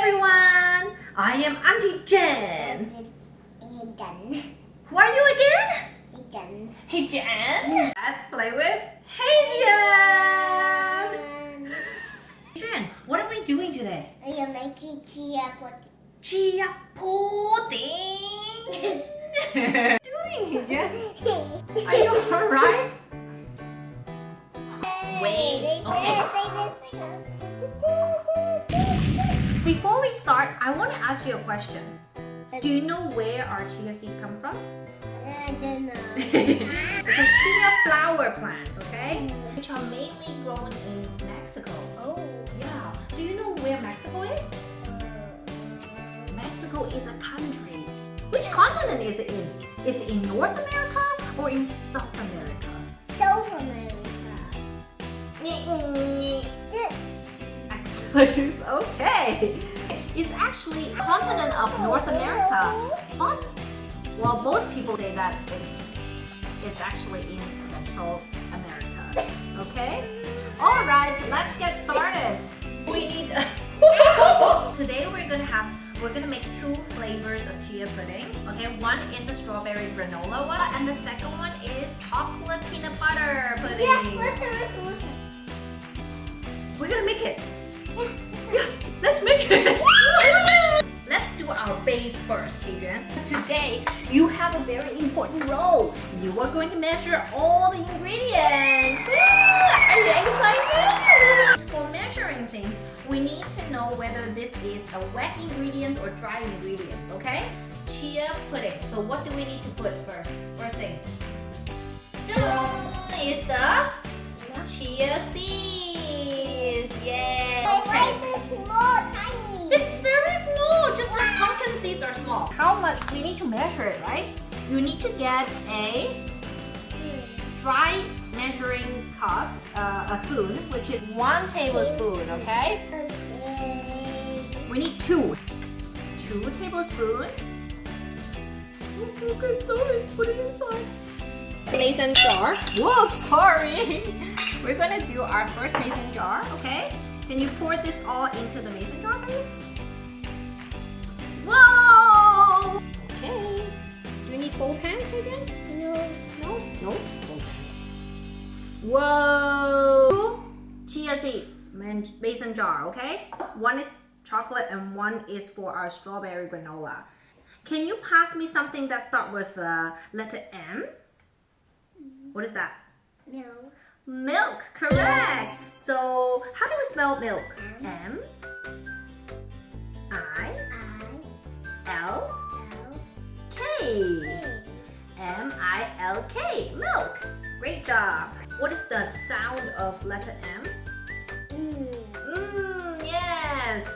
everyone! I am Auntie Jen. Who are you again? Hey Jen. Let's play with Hadrian. Hadrian, what are we doing today? We are making chia pudding. Chia pudding. Doing Hadrian? Are you alright? Wait. Okay. Before we start, I want to ask you a question. Do you know where our chia seed come from? I don't know. It's a chia flower plants, okay? Which are mainly grown in Mexico. Oh. Yeah. Do you know where Mexico is? Mexico is a country. Which continent is it in? Is it in North America or in South America? South America. This. Excellent. Okay. It's actually a continent of North America, but well, most people say that it's actually in Central America. Okay. All right. Let's get started. We need. Today we're gonna make two flavors of chia pudding. Okay, one is a strawberry granola one, and the second one is chocolate peanut butter pudding. Yeah, listen. We're gonna make it. Yeah, let's make it. Let's do our base first, Hadrian. Today, you have a very important role. You are going to measure all the ingredients. Are you excited? For measuring things, we need to know whether this is a wet ingredient or dry ingredients, okay? Chia pudding. So what do we need to put first? First thing is the chia seeds. Yay! Why is it small, tiny? It's very small, just like pumpkin seeds are small. How much? We need to measure it, right? You need to get a dry measuring cup, a spoon, which is 1 tablespoon, okay? Okay. We need 2 tablespoons. Okay, sorry, put it inside. Mason jar. Whoops, sorry. We're gonna do our first mason jar, okay? Can you pour this all into the mason jar, please? Whoa! Okay. Do you need both hands again? No. No? Both hands. Whoa! Chia seed mason jar, okay? One is chocolate and one is for our strawberry granola. Can you pass me something that starts with letter M? What is that? No. Milk, correct. So how do we spell milk? M I L K. M-I-L-K, milk. Great job. What is the sound of letter M? Yes.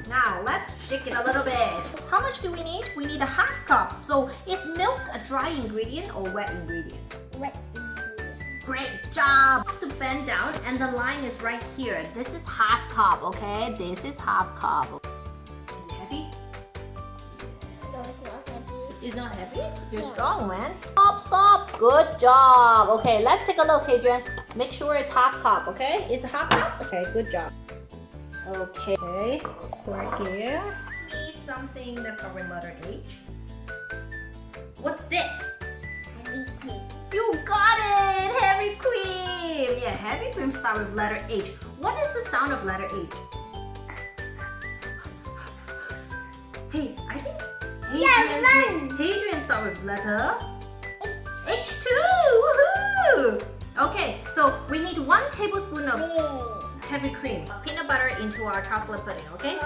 Now let's shake it a little bit. How much do we need? We need a half cup. So is milk a dry ingredient or wet ingredient? Wet. Great job. You have to bend down and the line is right here. This is half cup, okay? This is half cup. Is it heavy? No, it's not heavy. It's not heavy? You're strong, man. Stop. Good job. Okay, let's take a look, Hadrian. Make sure it's half cup, okay? Is it half cup? Okay, good job. Okay, pour it here. Give me something that starts with letter H. What's this? Heavy cream. You got it! Heavy cream! Yeah, heavy cream starts with letter H. What is the sound of letter H? Hey, I think Hadrian starts with letter H too! Woohoo! Okay, so we need 1 tablespoon of heavy cream. Peanut butter into our chocolate pudding, okay?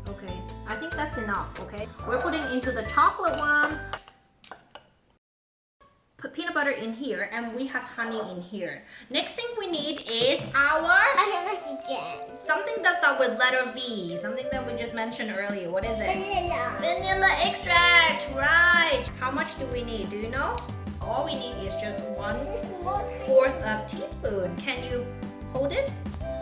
Okay, I think that's enough, okay? We're putting into the chocolate one. Put peanut butter in here and we have honey in here. Next thing we need is our something that starts with letter V. Something that we just mentioned earlier. What is it? Vanilla extract, right. How much do we need? Do you know? All we need is just 1/4 of teaspoon. Can you hold this?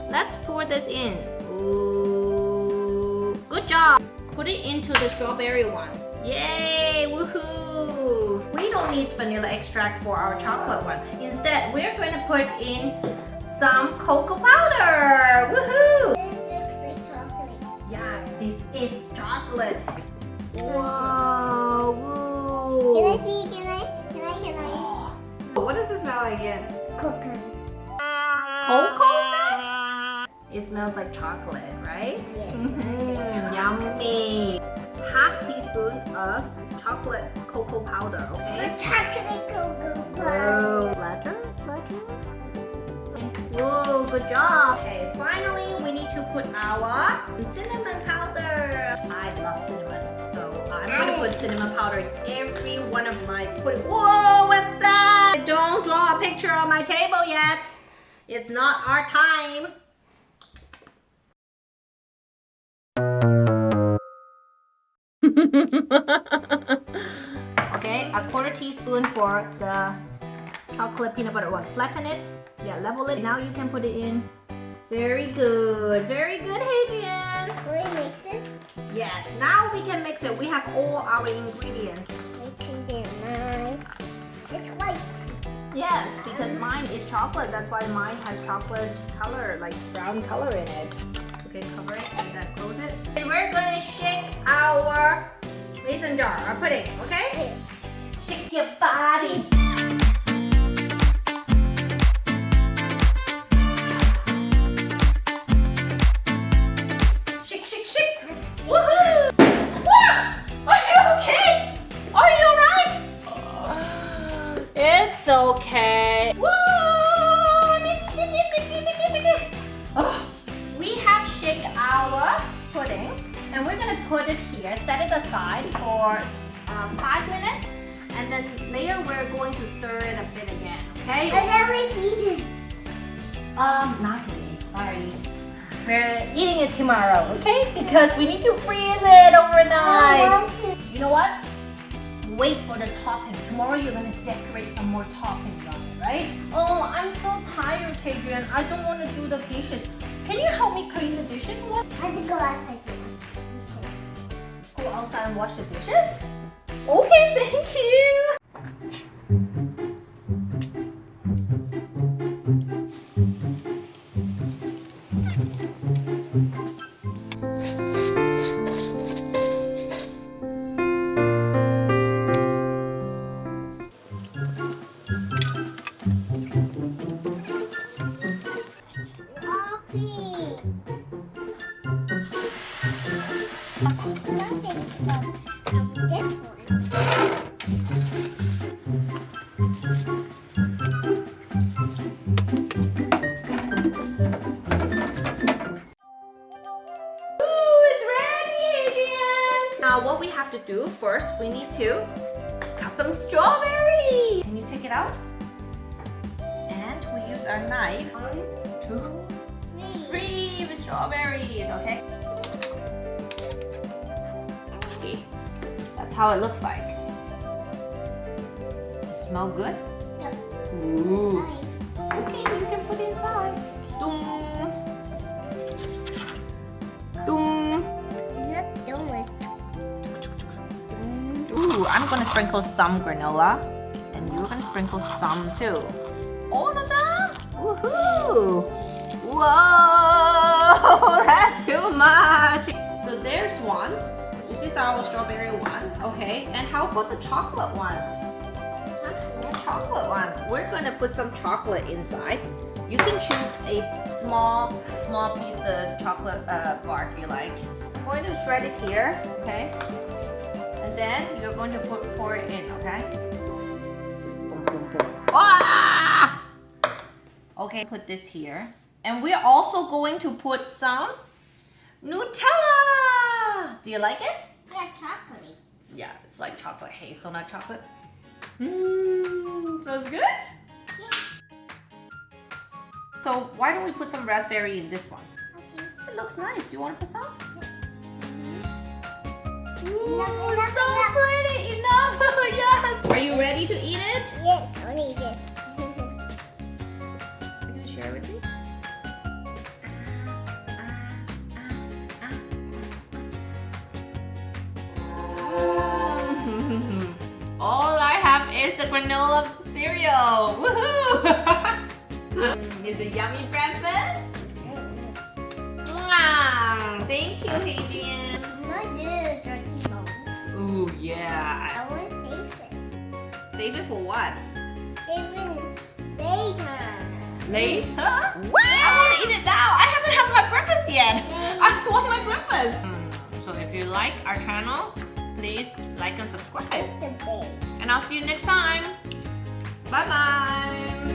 Let's pour this in. Ooh, good job. Put it into the strawberry one. Yay, woohoo! We don't need vanilla extract for our chocolate one. Instead, we're going to put in some cocoa powder. Woohoo! This looks like chocolate. Yeah, this smells like chocolate, right? Yes. Yummy. Half teaspoon of chocolate cocoa powder, okay? Chocolate cocoa Whoa, flatter. Whoa, good job. Okay, finally we need to put our cinnamon powder. I love cinnamon, so I'm gonna put cinnamon powder in every one of my pudding. Whoa, what's that? Don't draw a picture on my table yet. It's not our time. Okay, a quarter teaspoon for the chocolate peanut butter one. Flatten it. Yeah, level it. Now you can put it in. Very good, Hadrian. Will we mix it? Yes, now we can mix it. We have all our ingredients. Mixing it, mine. It's white. Yes, because mine is chocolate. That's why mine has chocolate color, like brown color in it. Okay, cover it and then close it. And we're gonna shake our mason jar, our pudding, okay? Shake your body. Shake, shake, shake. Woohoo! What? Are you okay? Are you alright? It's okay. Woo! We have shake our pudding and we're gonna put it here, set it aside for 5 minutes, and then later we're going to stir it a bit again, okay? And then we eat it. Not today, sorry. We're eating it tomorrow, okay? Because we need to freeze it overnight. You know what? Wait for the topping. Tomorrow you're gonna decorate some more toppings on it, right? Oh, I'm so tired, Hadrian. I don't want to do the dishes. Can you help me clean the dishes? What? I have to go outside to wash the dishes. Go outside and wash the dishes? Okay, thank you. This one. Now what we have to do first, we need to cut some strawberry. Can you take it out? And we use our knife. 1, 2, 3 with strawberries, okay? That's how it looks like. It smell good? Yep. Ooh. Okay, you can put it inside. Dum. Dum. Not done with. Ooh, I'm gonna sprinkle some granola, and you're gonna sprinkle some too. All of them? Woohoo! Whoa! That's too much! So there's one. This is our strawberry one, okay? And how about the chocolate one? The chocolate one. We're gonna put some chocolate inside. You can choose a small piece of chocolate bar if you like. I'm going to shred it here, okay? And then you're going to pour it in, okay? Boom, boom, boom. Ah! Okay, put this here. And we're also going to put some Nutella! Do you like it? Yeah, chocolate. Yeah, it's like chocolate hazelnut chocolate. Smells good? Yeah. So why don't we put some raspberry in this one? Okay. It looks nice. Do you want to put some? Yeah. Ooh, Enough, so pretty! Enough! Yes! Are you ready to eat it? Yes, only this. Are you going to share with me? All I have is the granola cereal. Woohoo! Is it yummy breakfast? Thank you, Hadrian. Not the turkey bones. Ooh, yeah. I want to save it. Save it for what? Save it later. Later? I want to eat it now. I haven't had my breakfast breakfast yet. I want my breakfast. So if you like our channel, please like and subscribe. It's the big. And I'll see you next time. Bye bye.